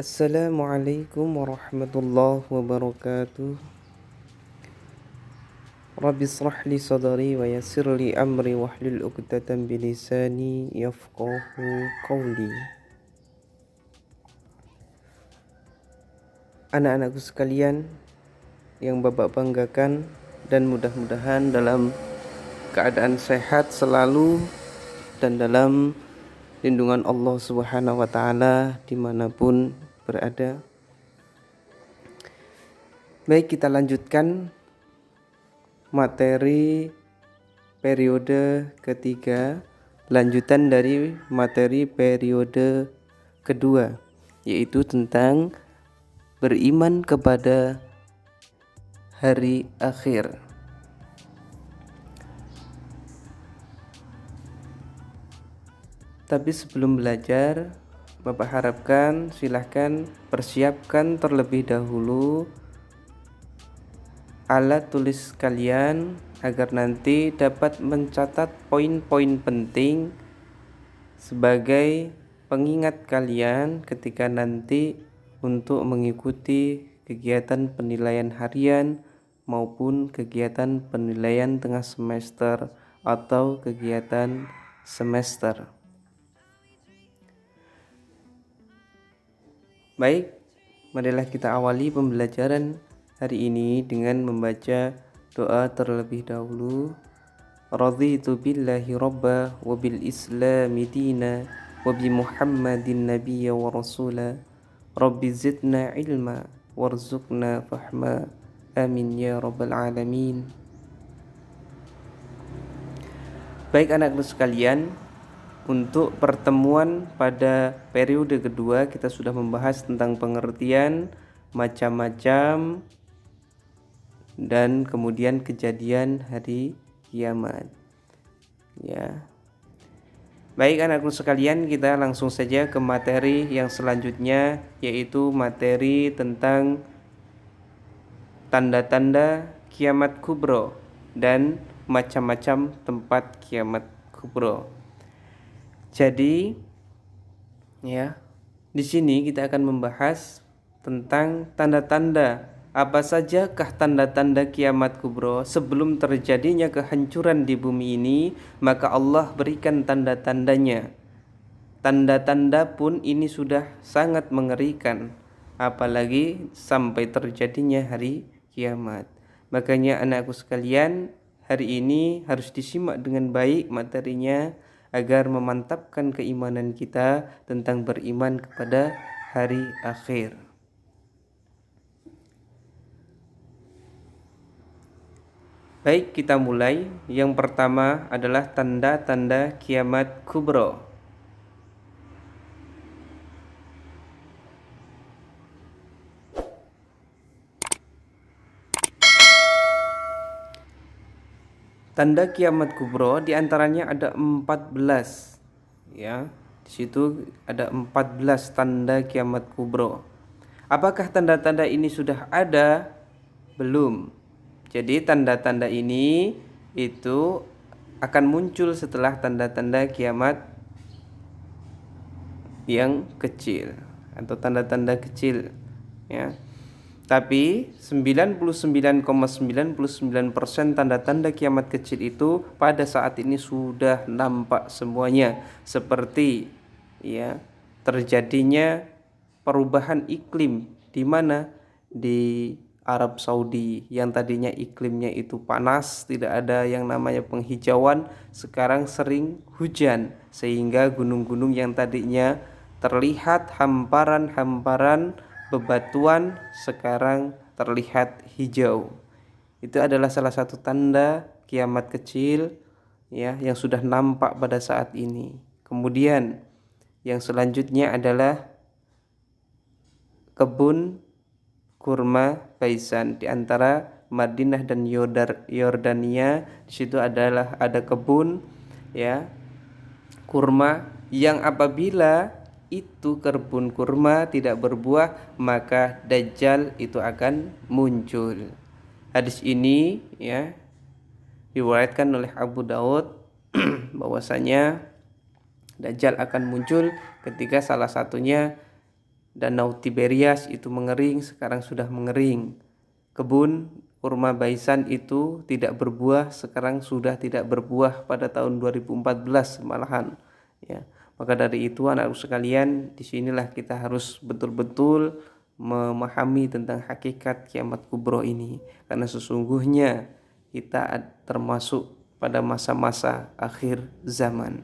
Assalamualaikum warahmatullahi wabarakatuh. Rabbi israh li sadri wa yassir li amri wahlul 'uqdatam min lisani yafqahu qawli. Anak-anakku sekalian yang Bapak banggakan, dan mudah-mudahan dalam keadaan sehat selalu dan dalam lindungan Allah Subhanahu wa taala dimanapun berada. Baik, kita lanjutkan materi periode ketiga, lanjutan dari materi periode kedua, yaitu tentang beriman kepada hari akhir. Tapi sebelum belajar, Bapak harapkan silahkan persiapkan terlebih dahulu alat tulis kalian agar nanti dapat mencatat poin-poin penting sebagai pengingat kalian ketika nanti untuk mengikuti kegiatan penilaian harian maupun kegiatan penilaian tengah semester atau kegiatan semester. Baik, marilah kita awali pembelajaran hari ini dengan membaca doa terlebih dahulu. Raditu billahi rabba wa bil islami dina wa bi muhammadin nabiyya wa rasula. Rabbi zidna ilma warzuqna fahma. Amin ya rabbal alamin. Baik anak-anak sekalian, untuk pertemuan pada periode kedua kita sudah membahas tentang pengertian macam-macam dan kemudian kejadian hari kiamat. Ya. Baik anak-anak sekalian, kita langsung saja ke materi yang selanjutnya, yaitu materi tentang tanda-tanda kiamat kubro dan macam-macam tempat kiamat kubro. Jadi ya, di sini kita akan membahas tentang tanda-tanda. Apa sajakah tanda-tanda kiamat kubro? Sebelum terjadinya kehancuran di bumi ini, maka Allah berikan tanda-tandanya. Tanda-tanda pun ini sudah sangat mengerikan, apalagi sampai terjadinya hari kiamat. Makanya anakku sekalian, hari ini harus disimak dengan baik materinya agar memantapkan keimanan kita tentang beriman kepada hari akhir. Baik, kita mulai. Yang pertama adalah tanda-tanda kiamat kubro. Tanda kiamat kubro diantaranya ada 14. Ya, di situ ada 14 tanda kiamat kubro. Apakah tanda-tanda ini sudah ada? Belum. Jadi tanda-tanda ini itu akan muncul setelah tanda-tanda kiamat yang kecil atau tanda-tanda kecil, ya. Tapi 99,99% tanda-tanda kiamat kecil itu pada saat ini sudah nampak semuanya, seperti ya terjadinya perubahan iklim di mana di Arab Saudi yang tadinya iklimnya itu panas, tidak ada yang namanya penghijauan, sekarang sering hujan sehingga gunung-gunung yang tadinya terlihat hamparan-hamparan bebatuan sekarang terlihat hijau. Itu adalah salah satu tanda kiamat kecil ya yang sudah nampak pada saat ini. Kemudian yang selanjutnya adalah kebun kurma Baisan di antara Madinah dan Yordania. Di situ adalah ada kebun ya kurma yang apabila itu kebun kurma tidak berbuah, maka Dajjal itu akan muncul. Hadis ini ya diriwayatkan oleh Abu Daud bahwasanya Dajjal akan muncul ketika salah satunya Danau Tiberias itu mengering, sekarang sudah mengering. Kebun kurma Baisan itu tidak berbuah, sekarang sudah tidak berbuah pada tahun 2014 malahan. Ya, maka dari itu anak-anak sekalian, disinilah kita harus betul-betul memahami tentang hakikat kiamat kubro ini, karena sesungguhnya kita termasuk pada masa-masa akhir zaman.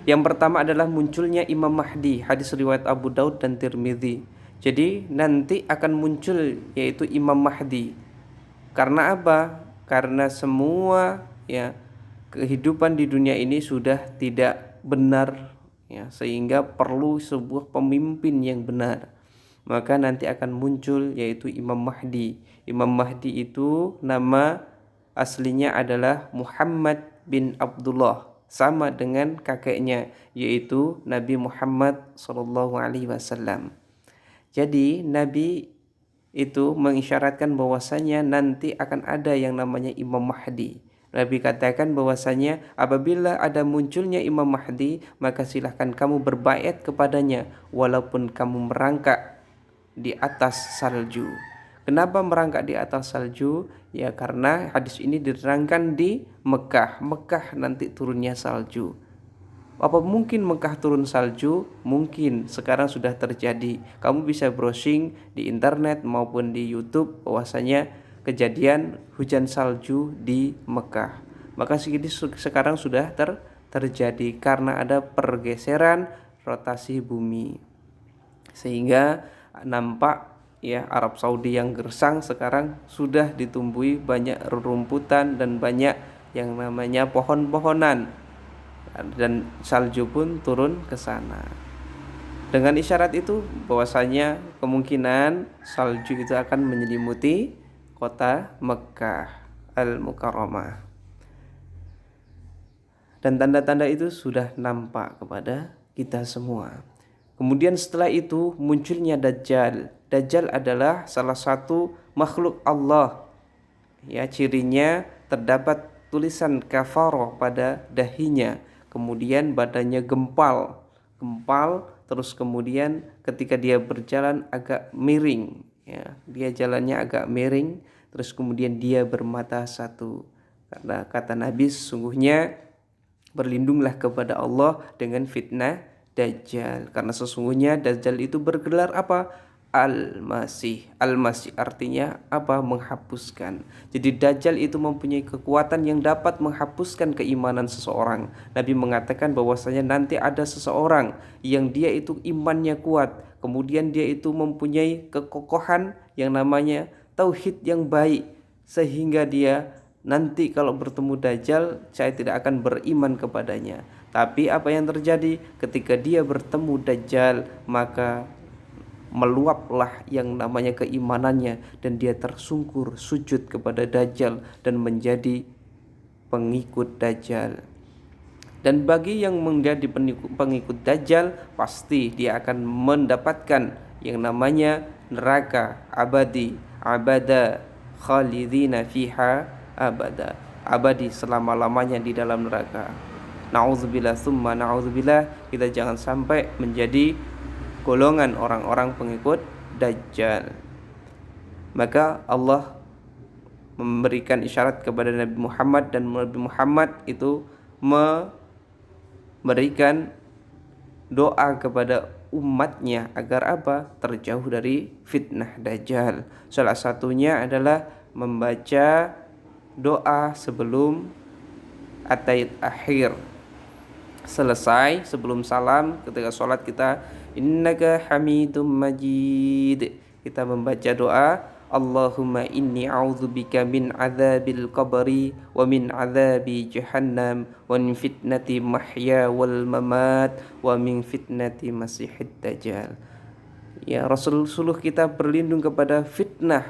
Yang pertama adalah munculnya Imam Mahdi, hadis riwayat Abu Daud dan Tirmidzi. Jadi nanti akan muncul yaitu Imam Mahdi. Karena apa? Karena semua ya kehidupan di dunia ini sudah tidak benar ya, sehingga perlu sebuah pemimpin yang benar. Maka nanti akan muncul yaitu Imam Mahdi. Imam Mahdi itu nama aslinya adalah Muhammad bin Abdullah, sama dengan kakeknya yaitu Nabi Muhammad SAW. Jadi Nabi itu mengisyaratkan bahwasanya nanti akan ada yang namanya Imam Mahdi. Nabi katakan bahwasanya apabila ada munculnya Imam Mahdi, maka silahkan kamu berbaiat kepadanya walaupun kamu merangkak di atas salju. Kenapa merangkak di atas salju? Ya karena hadis ini diterangkan di Mekah. Mekah nanti turunnya salju. Apa mungkin Mekah turun salju? Mungkin, sekarang sudah terjadi. Kamu bisa browsing di internet maupun di YouTube bahwasanya kejadian hujan salju di Mekah. Maka sekarang sudah terjadi karena ada pergeseran rotasi bumi. Sehingga nampak ya Arab Saudi yang gersang sekarang sudah ditumbuhi banyak rerumputan dan banyak yang namanya pohon-pohonan, dan salju pun turun ke sana. Dengan isyarat itu bahwasanya kemungkinan salju itu akan menyelimuti kota Mekah Al-Mukarramah. Dan tanda-tanda itu sudah nampak kepada kita semua. Kemudian setelah itu munculnya Dajjal. Dajjal adalah salah satu makhluk Allah. Ya, cirinya terdapat tulisan kafaroh pada dahinya. Kemudian badannya gempal, terus kemudian ketika dia berjalan agak miring. Ya, dia jalannya agak miring, terus kemudian dia bermata satu. Karena kata Nabi, sesungguhnya berlindunglah kepada Allah dengan fitnah Dajjal, karena sesungguhnya Dajjal itu bergelar apa? Al-Masih. Al-Masih artinya apa? Menghapuskan. Jadi Dajjal itu mempunyai kekuatan yang dapat menghapuskan keimanan seseorang. Nabi mengatakan bahwasanya nanti ada seseorang yang dia itu imannya kuat, kemudian dia itu mempunyai kekokohan yang namanya tauhid yang baik, sehingga dia nanti kalau bertemu Dajjal, saya tidak akan beriman kepadanya. Tapi apa yang terjadi ketika dia bertemu Dajjal, maka meluaplah yang namanya keimanannya dan dia tersungkur sujud kepada Dajjal dan menjadi pengikut Dajjal. Dan bagi yang menjadi pengikut Dajjal, pasti dia akan mendapatkan yang namanya neraka abadi, abada khalidina fiha abada, abadi selama-lamanya di dalam neraka. Na'udzubillah summa na'udzubillah, kita jangan sampai menjadi golongan orang-orang pengikut Dajjal. Maka Allah memberikan isyarat kepada Nabi Muhammad, dan Nabi Muhammad itu memberikan doa kepada umatnya agar apa? Terjauh dari fitnah Dajjal. Salah satunya adalah membaca doa sebelum atayat akhir. Selesai sebelum salam ketika sholat kita, innaka hamidum majid, kita membaca doa Allahumma inni a'udzubika min adzabil qabri wa min adzabi jahannam wa min fitnati mahya wal mamat wa min fitnati masihid dajjal. Ya, Rasulullah kita berlindung kepada fitnah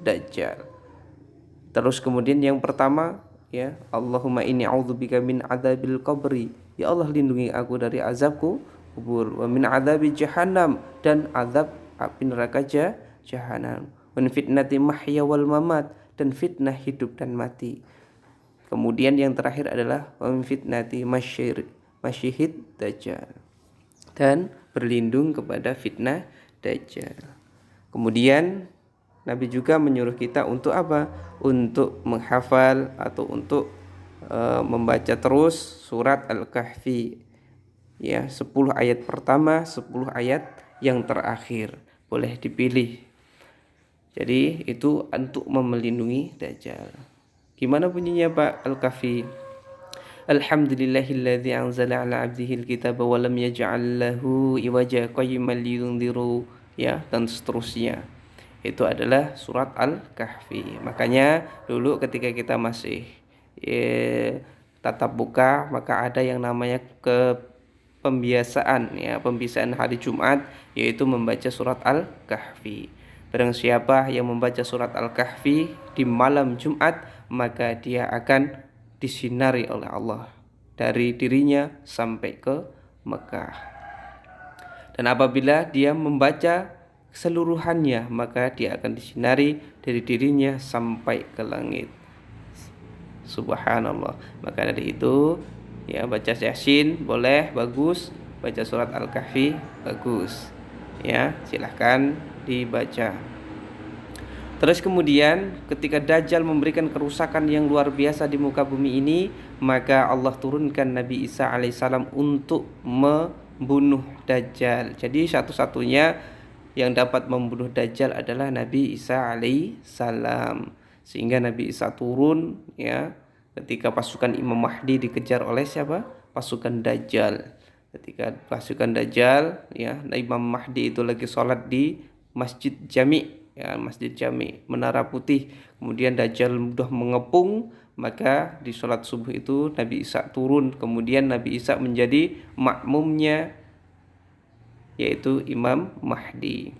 Dajjal. Terus kemudian yang pertama, ya, Allahumma inni a'udzubika min adzabil qabri, ya Allah lindungi aku dari azabku kubur, wa min adzabi jahannam, dan azab api neraka jahanam, wa min fitnati mahya wal mamat, dan fitnah hidup dan mati. Kemudian yang terakhir adalah wa min fitnati masyihid dajjal. dan berlindung kepada fitnah Dajjal. Kemudian Nabi juga menyuruh kita untuk apa? Untuk menghafal atau untuk membaca terus surat Al-Kahfi. Ya, 10 ayat pertama, 10 ayat yang terakhir. Boleh dipilih. Jadi itu untuk melindungi Dajjal. Gimana bunyinya Pak Al-Kahfi? Alhamdulillahilladzi anzala ala 'abdihi al-kitaba wa lam yaj'al lahu iwaja qayyiman liyundhiru, ya, dan seterusnya. Itu adalah surat Al-Kahfi. Makanya dulu ketika kita masih tatap muka, maka ada yang namanya pembiasaan, ya, pembiasaan hari Jumat, yaitu membaca surat Al-Kahfi. Barang siapa yang membaca surat Al-Kahfi di malam Jumat, maka dia akan disinari oleh Allah dari dirinya sampai ke Mekah. Dan apabila dia membaca keseluruhannya, maka dia akan disinari dari dirinya sampai ke langit. Subhanallah. Maka dari itu, ya, baca Yasin boleh, bagus. Baca surat Al-Kahfi bagus. Ya, silahkan dibaca. Terus kemudian ketika Dajjal memberikan kerusakan yang luar biasa di muka bumi ini, maka Allah turunkan Nabi Isa alaihissalam untuk membunuh Dajjal. Jadi satu-satunya yang dapat membunuh Dajjal adalah Nabi Isa alaihissalam. Sehingga Nabi Isa turun, ya, ketika pasukan Imam Mahdi dikejar oleh siapa? Pasukan Dajjal. Ketika pasukan Dajjal, ya, Imam Mahdi itu lagi sholat di Masjid Jami', ya, Masjid Jami' Menara Putih. Kemudian Dajjal sudah mengepung, maka di sholat subuh itu Nabi Isa turun. Kemudian Nabi Isa menjadi makmumnya, yaitu Imam Mahdi.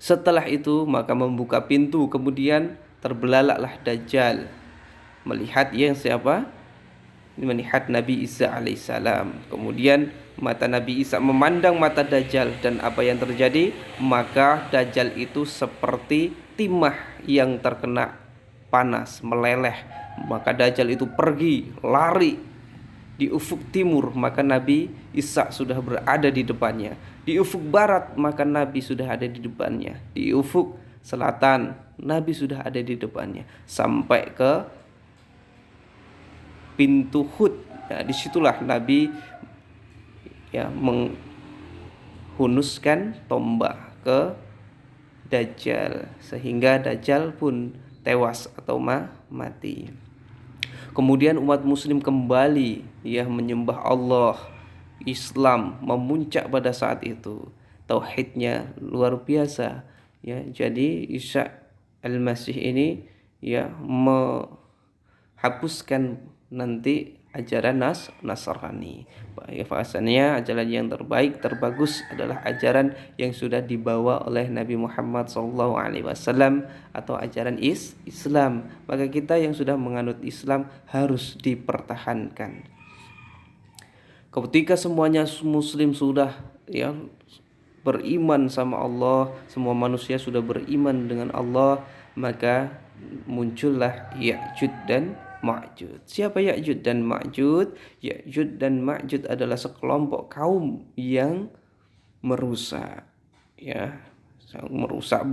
Setelah itu maka membuka pintu, kemudian terbelalaklah Dajjal melihat yang siapa? Melihat Nabi Isa alaihissalam. Kemudian mata Nabi Isa memandang mata Dajjal, dan apa yang terjadi? Maka Dajjal itu seperti timah yang terkena panas, meleleh. Maka Dajjal itu pergi, lari di ufuk timur, maka Nabi Isa sudah berada di depannya. Di ufuk barat, maka Nabi sudah ada di depannya. Di ufuk selatan, Nabi sudah ada di depannya. Sampai ke pintu Hud. Ya, disitulah Nabi, ya, menghunuskan tombak ke Dajjal, sehingga Dajjal pun tewas atau mati. Kemudian umat muslim kembali, ya, menyembah Allah. Islam memuncak pada saat itu. Tauhidnya luar biasa, ya. Jadi Isa Al-Masih ini, ya, menghapuskan nanti ajaran Nasrani. Bahasanya ajaran yang terbaik, terbagus adalah ajaran yang sudah dibawa oleh Nabi Muhammad SAW atau ajaran Islam. Maka kita yang sudah menganut Islam harus dipertahankan. Ketika semuanya muslim sudah, ya, beriman sama Allah, semua manusia sudah beriman dengan Allah, maka muncullah Ya'juj dan Ma'juj. Siapa Ya'juj dan Ma'juj? Ya'juj dan Ma'juj adalah sekelompok kaum yang merusak, ya, merusak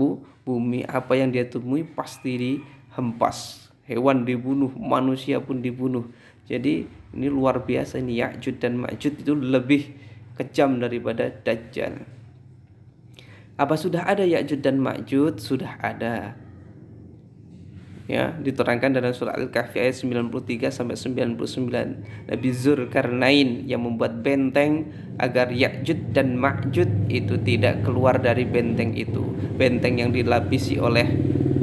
bumi. Apa yang dia temui pasti dihempas. Hewan dibunuh, manusia pun dibunuh. Jadi ini luar biasa, ini Ya'juj dan Ma'juj itu lebih kejam daripada Dajjal. Apa sudah ada Ya'juj dan Ma'juj? Sudah ada. Ya, diterangkan dalam surah Al-Kahfi ayat 93 sampai 99. Nabi Dzulkarnain yang membuat benteng agar Ya'juj dan Ma'juj itu tidak keluar dari benteng itu. Benteng yang dilapisi oleh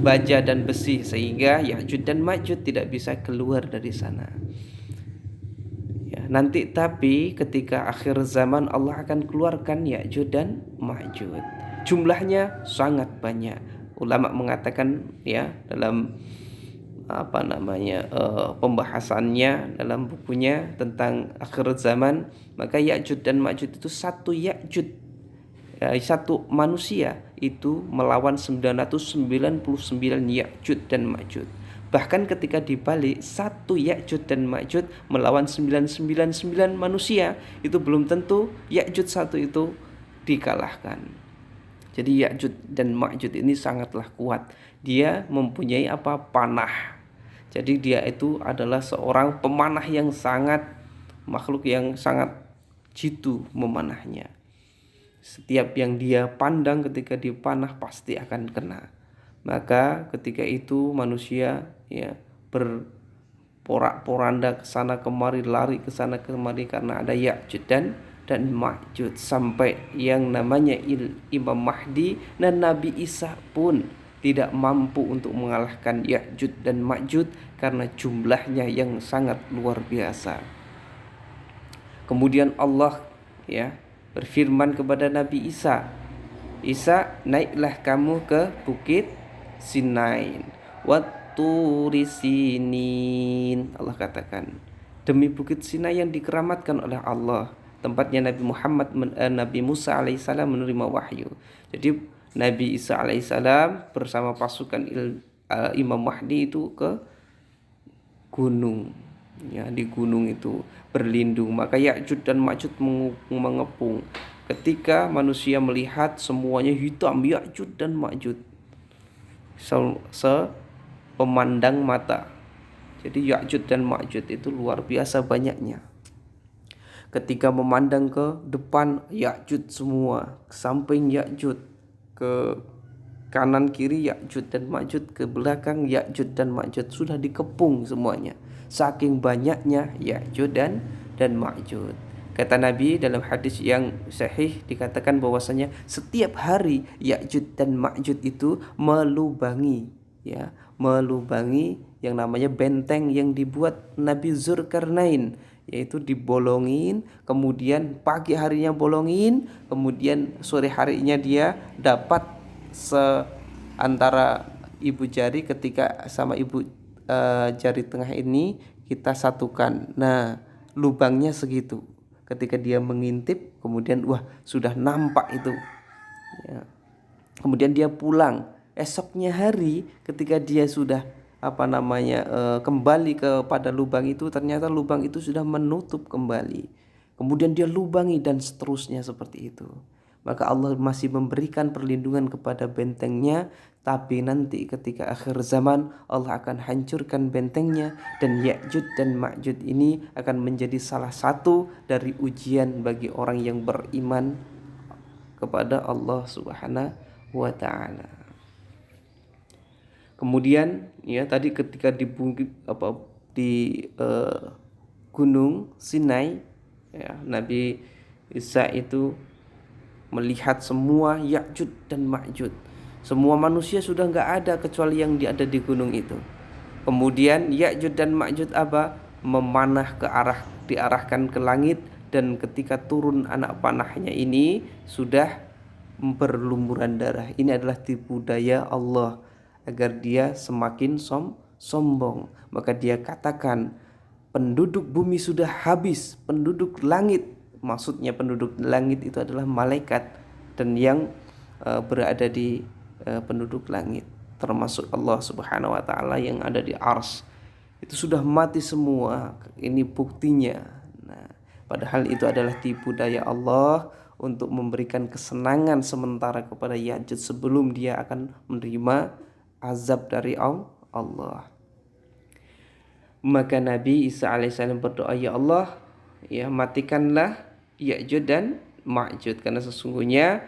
baja dan besi, sehingga Ya'juj dan Ma'juj tidak bisa keluar dari sana. Ya, nanti tapi ketika akhir zaman Allah akan keluarkan Ya'juj dan Ma'juj. Jumlahnya sangat banyak. Ulama mengatakan, ya, dalam pembahasannya dalam bukunya tentang akhir zaman, maka Ya'juj dan Ma'juj itu satu Ya'juj, ya, satu manusia itu melawan 999 Ya'juj dan Ma'juj. Bahkan ketika dibalik, satu Ya'jud dan Ma'jud melawan 999 manusia, itu belum tentu Ya'jud satu itu dikalahkan. Jadi Ya'jud dan Ma'jud ini sangatlah kuat. Dia mempunyai panah. Jadi dia itu adalah seorang pemanah yang sangat, makhluk yang sangat jitu memanahnya. Setiap yang dia pandang ketika dipanah pasti akan kena. Maka ketika itu manusia berporak-poranda ke sana kemari, lari ke sana kemari karena ada Ya'jud dan Ma'jud, sampai yang namanya Imam Mahdi dan Nabi Isa pun tidak mampu untuk mengalahkan Ya'jud dan Ma'jud karena jumlahnya yang sangat luar biasa. Kemudian Allah berfirman kepada Nabi Isa, "Isa, naiklah kamu ke bukit Sinain, Watturi Sinin." Allah katakan, demi bukit Sinai yang dikeramatkan oleh Allah, tempatnya Nabi Musa alaihissalam menerima wahyu. Jadi Nabi Isa alaihissalam bersama pasukan Imam Mahdi itu ke gunung, di gunung itu berlindung. Maka Ya'jud dan Ma'jud mengepung. Ketika manusia melihat semuanya hitam, Ya'jud dan Ma'jud sepemandang mata. Jadi Ya'jud dan Ma'jud itu luar biasa banyaknya. Ketika memandang ke depan, Ya'jud semua, ke samping Ya'jud, ke kanan kiri Ya'jud dan Ma'jud, ke belakang Ya'jud dan Ma'jud, sudah dikepung semuanya. Saking banyaknya Ya'jud dan Ma'jud. Kata Nabi dalam hadis yang sahih dikatakan bahwasanya setiap hari Ya'jud dan Ma'jud itu melubangi yang namanya benteng yang dibuat Nabi Zulkarnain, yaitu dibolongin, kemudian pagi harinya bolongin, kemudian sore harinya dia dapat seantara ibu jari, ketika sama ibu jari tengah ini kita satukan. Nah, lubangnya segitu. Ketika dia mengintip, kemudian sudah nampak itu. Kemudian dia pulang. Esoknya hari ketika dia sudah kembali kepada lubang itu, ternyata lubang itu sudah menutup kembali. Kemudian dia lubangi dan seterusnya seperti itu. Maka Allah masih memberikan perlindungan kepada bentengnya, tapi nanti ketika akhir zaman Allah akan hancurkan bentengnya, dan Ya'jud dan Ma'jud ini akan menjadi salah satu dari ujian bagi orang yang beriman kepada Allah Subhanahu wa taala. Kemudian tadi ketika di gunung Sinai, Nabi Isa itu melihat semua Ya'jud dan Ma'jud. Semua manusia sudah nggak ada kecuali yang ada di gunung itu. Kemudian Ya'jud dan Ma'jud memanah diarahkan ke langit, dan ketika turun anak panahnya ini sudah berlumuran darah. Ini adalah tipu daya Allah agar dia semakin sombong. Maka dia katakan, penduduk bumi sudah habis, penduduk langit, maksudnya penduduk langit itu adalah malaikat dan yang berada di penduduk langit, termasuk Allah Subhanahu wa taala yang ada di Arsy, itu sudah mati semua. Ini buktinya. Nah, padahal itu adalah tipu daya Allah untuk memberikan kesenangan sementara kepada Ya'jud sebelum dia akan menerima azab dari Allah. Maka Nabi Isa alaihissalam berdoa, "Ya Allah, matikanlah Ya'jud dan Ma'jud, karena sesungguhnya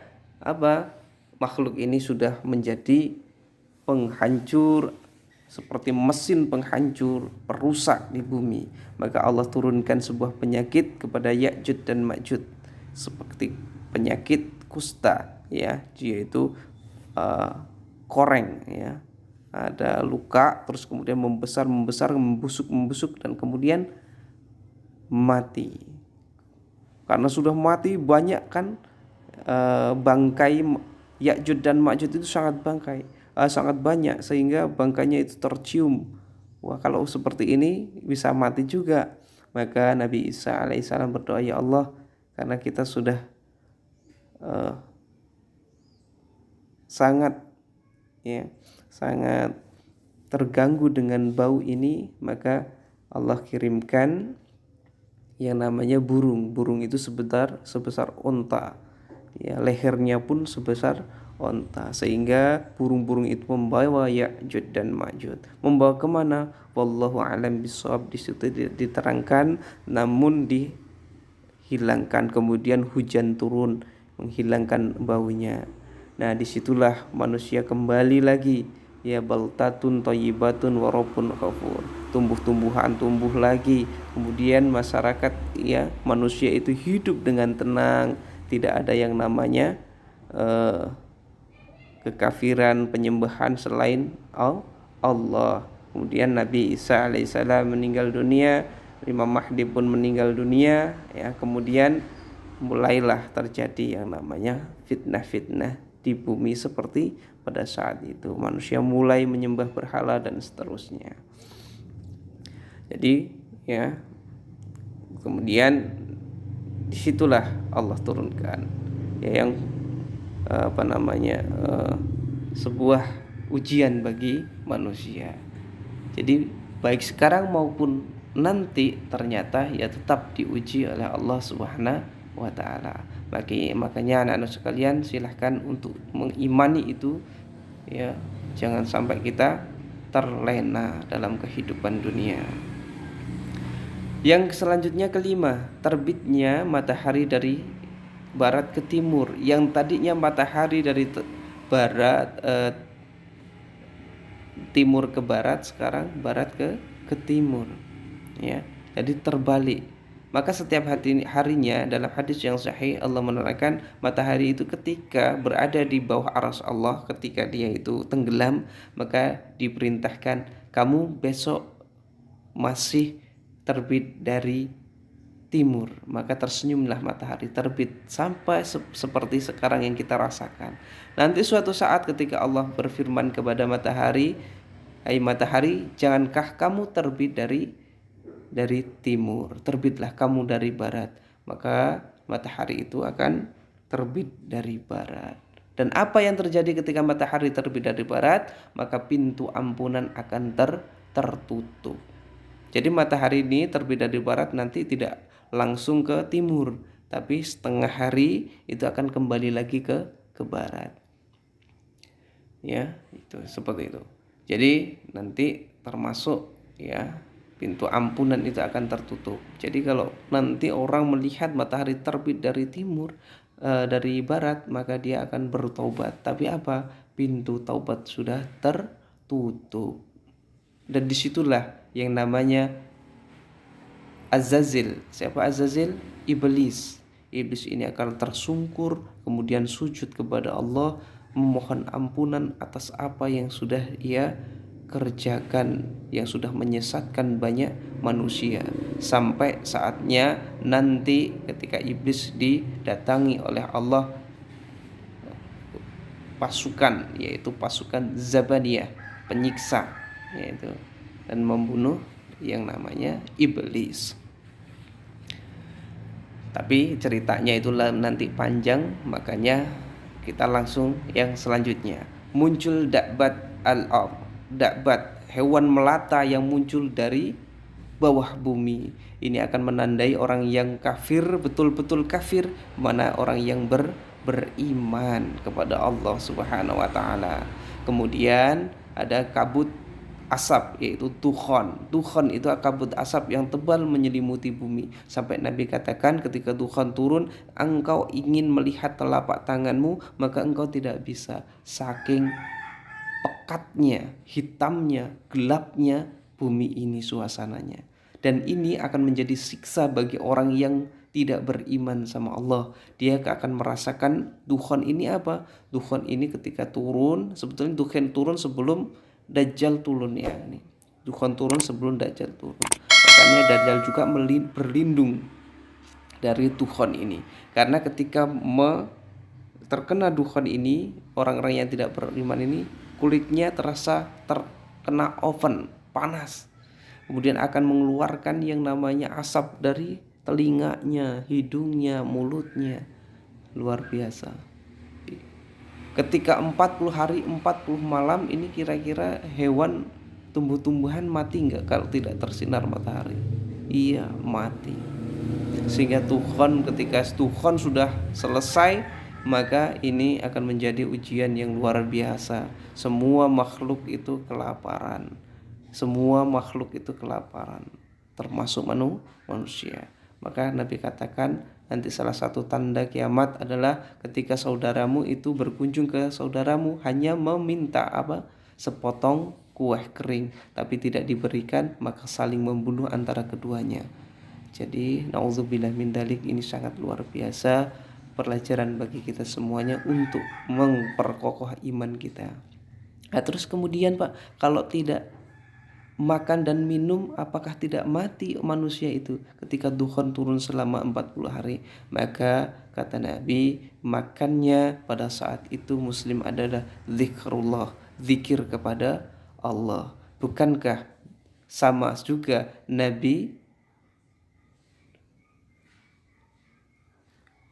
makhluk ini sudah menjadi penghancur, seperti mesin penghancur, perusak di bumi." Maka Allah turunkan sebuah penyakit kepada Ya'jud dan Ma'jud, seperti penyakit kusta, yaitu koreng, ada luka, terus kemudian membesar, membusuk, dan kemudian mati. Karena sudah mati banyak kan, bangkai Ya'jud dan Ma'jud itu sangat banyak, sehingga bangkainya itu tercium. Kalau seperti ini bisa mati juga. Maka Nabi Isa alaihissalam berdoa, "Ya Allah, karena kita sudah sangat terganggu dengan bau ini, maka Allah kirimkan yang namanya burung. Burung itu sebesar unta. Ya, lehernya pun sebesar unta, sehingga burung-burung itu membawa Ya'juj dan Ma'juj. Membawa kemana? Wallahu a'lam bishawab. Di situ diterangkan, namun dihilangkan. Kemudian hujan turun menghilangkan baunya. Nah, disitulah manusia kembali lagi, ya, baltatun thayyibatun wa rabbun ghafur. Tumbuh-tumbuhan tumbuh lagi. Kemudian masyarakat, ya, manusia itu hidup dengan tenang, tidak ada yang namanya kekafiran, penyembahan selain Allah. Kemudian Nabi Isa alaihissalam meninggal dunia, Imam Mahdi pun meninggal dunia, ya. Kemudian mulailah terjadi yang namanya fitnah-fitnah di bumi seperti pada saat itu. Manusia mulai menyembah berhala dan seterusnya. Jadi, ya, kemudian disitulah Allah turunkan, ya, yang sebuah ujian bagi manusia. Jadi baik sekarang maupun nanti ternyata ya tetap diuji oleh Allah Subhanahu wa taala. Makanya anak-anak sekalian, silahkan untuk mengimani itu, ya. Jangan sampai kita terlena dalam kehidupan dunia. Yang selanjutnya kelima, terbitnya matahari dari barat ke timur. Yang tadinya matahari dari timur ke barat, sekarang barat ke timur, ya. Jadi terbalik. Maka setiap harinya dalam hadis yang sahih Allah menerangkan, matahari itu ketika berada di bawah arsy Allah, ketika dia itu tenggelam, maka diperintahkan, kamu besok masih terbit dari timur. Maka tersenyumlah matahari terbit sampai seperti sekarang yang kita rasakan. Nanti suatu saat ketika Allah berfirman kepada matahari, hai matahari, jangankah kamu terbit dari timur, terbitlah kamu dari barat. Maka matahari itu akan terbit dari barat. Dan apa yang terjadi ketika matahari terbit dari barat? Maka pintu ampunan akan tertutup. Jadi matahari ini terbit dari barat nanti tidak langsung ke timur, tapi setengah hari itu akan kembali lagi ke barat. Ya, itu seperti itu. Jadi nanti termasuk, ya, pintu ampunan itu akan tertutup. Jadi kalau nanti orang melihat matahari terbit dari timur, dari barat, maka dia akan bertaubat. Tapi apa? Pintu taubat sudah tertutup. Dan disitulah yang namanya Azazil. Siapa Azazil? Iblis. Iblis ini akan tersungkur, kemudian sujud kepada Allah, memohon ampunan atas apa yang sudah ia kerjakan, yang sudah menyesatkan banyak manusia. Sampai saatnya nanti ketika iblis didatangi oleh Allah pasukan, yaitu pasukan Zabaniyah, penyiksa, yaitu, dan membunuh yang namanya iblis. Tapi ceritanya itulah nanti panjang, makanya kita langsung yang selanjutnya. Muncul dakbat al-ard, dakbat, hewan melata yang muncul dari bawah bumi. Ini akan menandai orang yang kafir, betul-betul kafir, mana orang yang beriman kepada Allah Subhanahu wa taala. Kemudian ada kabut asap, yaitu dukhon. Dukhon itu kabut asap yang tebal menyelimuti bumi, sampai Nabi katakan ketika dukhon turun, engkau ingin melihat telapak tanganmu, maka engkau tidak bisa, saking pekatnya, hitamnya, gelapnya bumi ini suasananya. Dan ini akan menjadi siksa bagi orang yang tidak beriman sama Allah. Dia akan merasakan dukhon ini apa? Dukhon ini ketika turun, sebetulnya dukhon turun sebelum Dajjal turun, ya. Ini dukhon turun sebelum Dajjal turun. Makanya Dajjal juga berlindung dari dukhon ini. Karena ketika terkena dukhon ini, orang-orang yang tidak beriman ini kulitnya terasa terkena oven, panas. Kemudian akan mengeluarkan yang namanya asap dari telinganya, hidungnya, mulutnya. Luar biasa. Ketika 40 hari 40 malam ini kira-kira hewan tumbuh-tumbuhan mati nggak kalau tidak tersinar matahari? Iya, mati. Sehingga ketika Tuhan sudah selesai, maka ini akan menjadi ujian yang luar biasa. Semua makhluk itu kelaparan. Semua makhluk itu kelaparan, termasuk manusia. Maka Nabi katakan, nanti salah satu tanda kiamat adalah ketika saudaramu itu berkunjung ke saudaramu hanya meminta sepotong kue kering, tapi tidak diberikan, maka saling membunuh antara keduanya. Jadi naudzubillah min dalik, ini sangat luar biasa pelajaran bagi kita semuanya untuk memperkokoh iman kita. Nah, terus kemudian Pak, kalau tidak makan dan minum, apakah tidak mati manusia itu ketika dukhan turun selama 40 hari? Maka kata Nabi, makannya pada saat itu muslim adalah zikrullah, zikir kepada Allah. Bukankah sama juga Nabi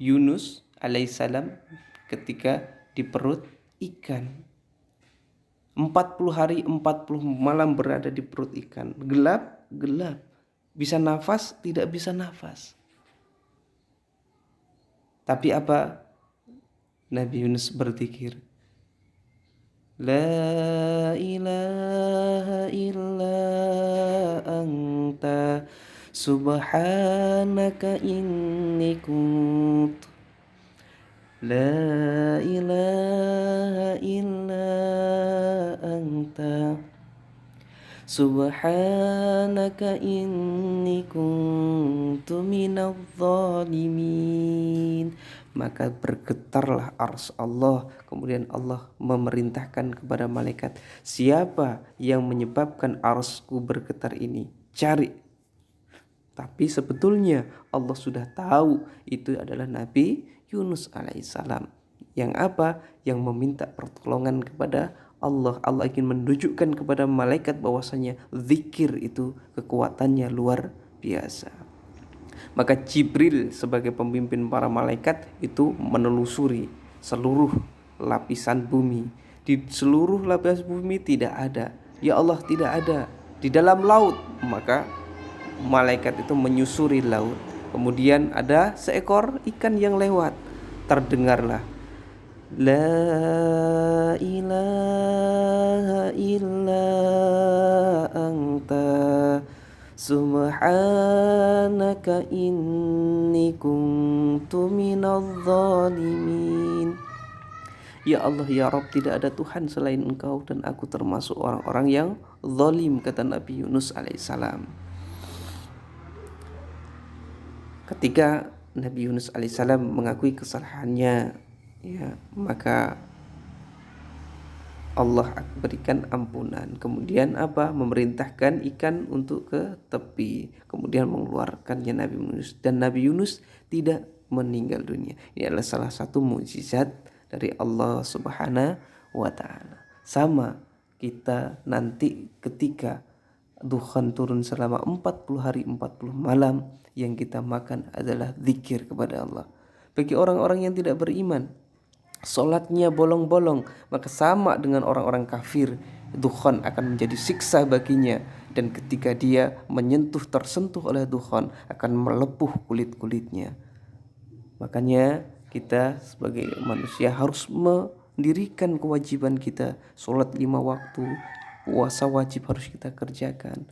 Yunus alaihissalam ketika di perut ikan, 40 hari 40 malam berada di perut ikan, gelap, bisa nafas, tidak bisa nafas. Tapi apa? Nabi Yunus berzikir, La ilaha illa anta subhanaka inni kuntu, La ilaha illa anta subhanaka inni kuntu minadh dhalimin. Maka bergetarlah arsy Allah. Kemudian Allah memerintahkan kepada malaikat, siapa yang menyebabkan arsy-Ku bergetar ini? Cari. Tapi sebetulnya Allah sudah tahu itu adalah Nabi Yunus alaihissalam. Yang apa? Yang meminta pertolongan kepada Allah. Allah ingin menunjukkan kepada malaikat bahwasanya zikir itu kekuatannya luar biasa. Maka Jibril sebagai pemimpin para malaikat itu menelusuri seluruh lapisan bumi. Di seluruh lapisan bumi tidak ada. Ya Allah, tidak ada. Di dalam laut, maka malaikat itu menyusuri laut. Kemudian ada seekor ikan yang lewat. Terdengarlah, La ilaha illa anta subhanaka inni kuntu minadh dhalimin. Ya Allah, ya Rabb, tidak ada Tuhan selain Engkau dan aku termasuk orang-orang yang zalim, kata Nabi Yunus alaihissalam. Ketika Nabi Yunus alaihissalam mengakui kesalahannya, ya, maka Allah berikan ampunan. Kemudian apa? Memerintahkan ikan untuk ke tepi. Kemudian mengeluarkannya Nabi Yunus, dan Nabi Yunus tidak meninggal dunia. Ini adalah salah satu mukjizat dari Allah Subhanahu wa taala. Sama kita nanti ketika dukhan turun selama 40 hari 40 malam, yang kita makan adalah zikir kepada Allah. Bagi orang-orang yang tidak beriman, solatnya bolong-bolong, maka sama dengan orang-orang kafir. Dukhan akan menjadi siksa baginya, dan ketika dia tersentuh oleh dukhan, akan melepuh kulit-kulitnya. Makanya kita sebagai manusia harus mendirikan kewajiban kita. Solat 5 waktu, puasa wajib harus kita kerjakan.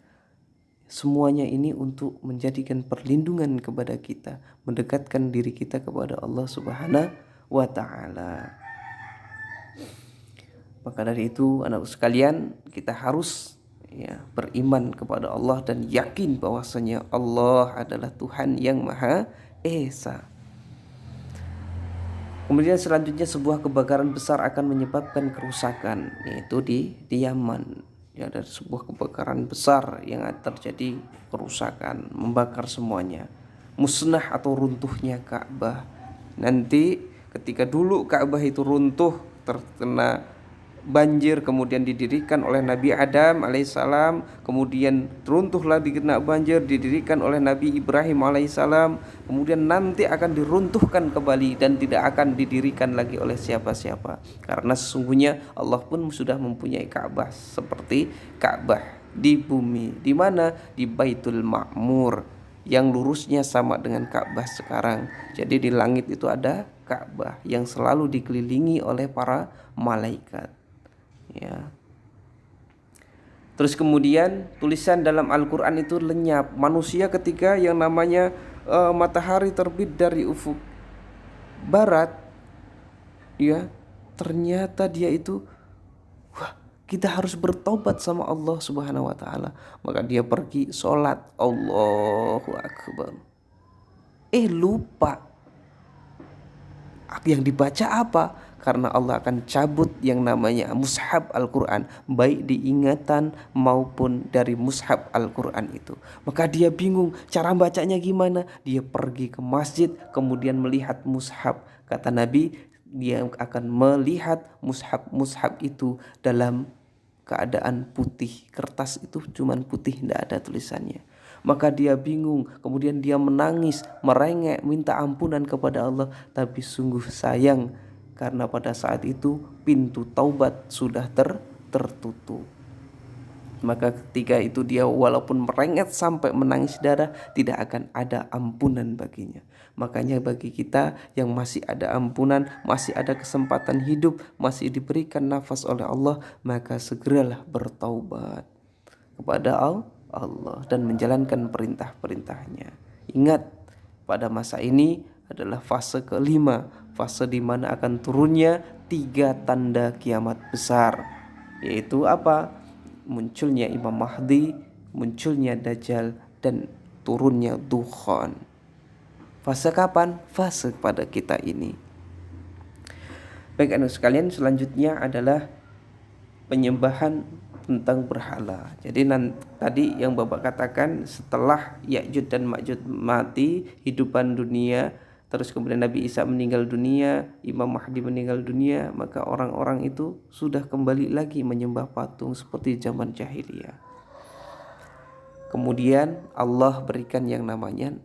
Semuanya ini untuk menjadikan perlindungan kepada kita, mendekatkan diri kita kepada Allah Subhanahu wa ta'ala. Maka dari itu, anak sekalian, kita harus beriman kepada Allah dan yakin bahwasanya Allah adalah Tuhan yang Maha Esa. Kemudian selanjutnya sebuah kebakaran besar akan menyebabkan kerusakan, yaitu di Yaman. Ya, ada sebuah kebakaran besar yang terjadi, kerusakan, membakar semuanya, musnah atau runtuhnya Ka'bah. Nanti ketika dulu Ka'bah itu runtuh, terkena banjir, kemudian didirikan oleh Nabi Adam alaihissalam, kemudian runtuh lagi kena banjir, didirikan oleh Nabi Ibrahim alaihissalam, kemudian nanti akan diruntuhkan kembali dan tidak akan didirikan lagi oleh siapa-siapa, karena sesungguhnya Allah pun sudah mempunyai Ka'bah seperti Ka'bah di bumi. Di mana? Di Baitul Ma'mur, yang lurusnya sama dengan Ka'bah sekarang. Jadi di langit itu ada Ka'bah yang selalu dikelilingi oleh para malaikat. Ya. Terus kemudian tulisan dalam Al-Quran itu lenyap. Manusia ketika yang namanya matahari terbit dari ufuk barat, ya, ternyata dia itu, wah, kita harus bertobat sama Allah Subhanahu wa taala. Maka dia pergi sholat, Allahu Akbar. Lupa yang dibaca apa? Karena Allah akan cabut yang namanya mushaf Al-Quran, baik diingatan maupun dari mushaf Al-Quran itu. Maka dia bingung cara bacanya gimana. Dia pergi ke masjid kemudian melihat mushaf. Kata Nabi, dia akan melihat mushaf itu dalam keadaan putih. Kertas itu cuman putih, tidak ada tulisannya. Maka dia bingung, kemudian dia menangis, merengek, minta ampunan kepada Allah. Tapi sungguh sayang, karena pada saat itu pintu taubat sudah tertutup. Maka ketika itu dia walaupun merengek sampai menangis darah, tidak akan ada ampunan baginya. Makanya bagi kita yang masih ada ampunan, masih ada kesempatan hidup, masih diberikan nafas oleh Allah, maka segeralah bertaubat kepada Allah dan menjalankan perintah-perintahnya. Ingat, pada masa ini adalah fase kelima, fase di mana akan turunnya 3 tanda kiamat besar, yaitu apa? Munculnya Imam Mahdi, munculnya Dajjal, dan turunnya Dukhan. Fase kapan? Fase pada kita ini. Baik anak sekalian, selanjutnya adalah penyembahan tentang berhala. Jadi tadi yang Bapak katakan, setelah Ya'juj dan Ma'juj mati, hidupan dunia, terus kemudian Nabi Isa meninggal dunia, Imam Mahdi meninggal dunia, maka orang-orang itu sudah kembali lagi menyembah patung seperti zaman jahiliyah. Kemudian Allah berikan yang namanya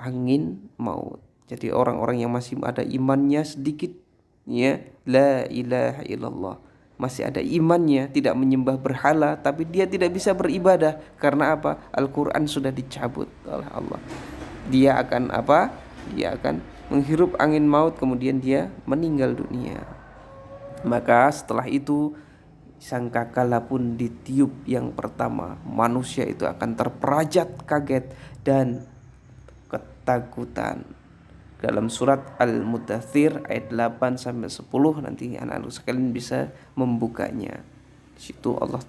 angin maut. Jadi orang-orang yang masih ada imannya sedikit, ya, la ilaha illallah, masih ada imannya, tidak menyembah berhala, tapi dia tidak bisa beribadah. Karena apa? Al-Quran sudah dicabut oleh Allah. Dia akan apa? Dia akan menghirup angin maut, kemudian dia meninggal dunia. Maka setelah itu sangkakala pun ditiup yang pertama. Manusia itu akan terperajat kaget dan ketakutan. Dalam surat Al-Mudaththir ayat 8 sampai 10, nanti anak-anak sekalian bisa membukanya. Di situ Allah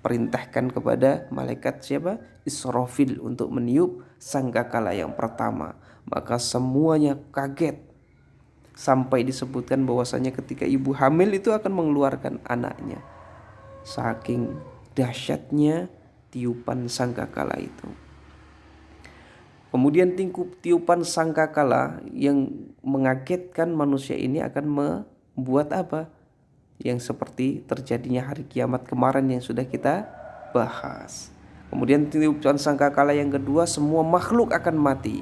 perintahkan kepada malaikat siapa? Israfil untuk meniup sangkakala yang pertama. Maka semuanya kaget, sampai disebutkan bahwasanya ketika ibu hamil itu akan mengeluarkan anaknya. Saking dahsyatnya tiupan sangkakala itu. Kemudian tiupan sangkakala yang mengagetkan manusia ini akan membuat apa? Yang seperti terjadinya hari kiamat kemarin yang sudah kita bahas. Kemudian tiupan sangkakala yang kedua, semua makhluk akan mati.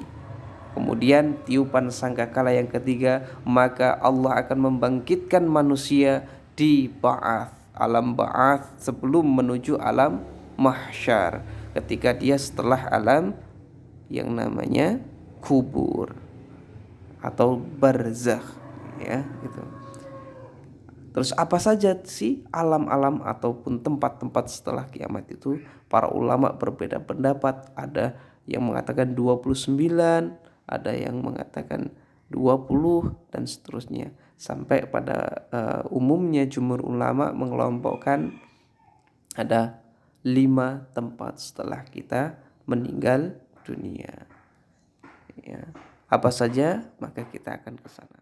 Kemudian tiupan sangkakala yang ketiga, maka Allah akan membangkitkan manusia di ba'ats, alam ba'ats, sebelum menuju alam mahsyar, ketika dia setelah alam yang namanya kubur atau barzakh, ya gitu. Terus apa saja sih alam-alam ataupun tempat-tempat setelah kiamat itu? Para ulama berbeda pendapat. Ada yang mengatakan 29, ada yang mengatakan 20 dan seterusnya. Sampai pada umumnya jumhur ulama mengelompokkan ada 5 tempat setelah kita meninggal dunia. Ya, apa saja maka kita akan ke sana.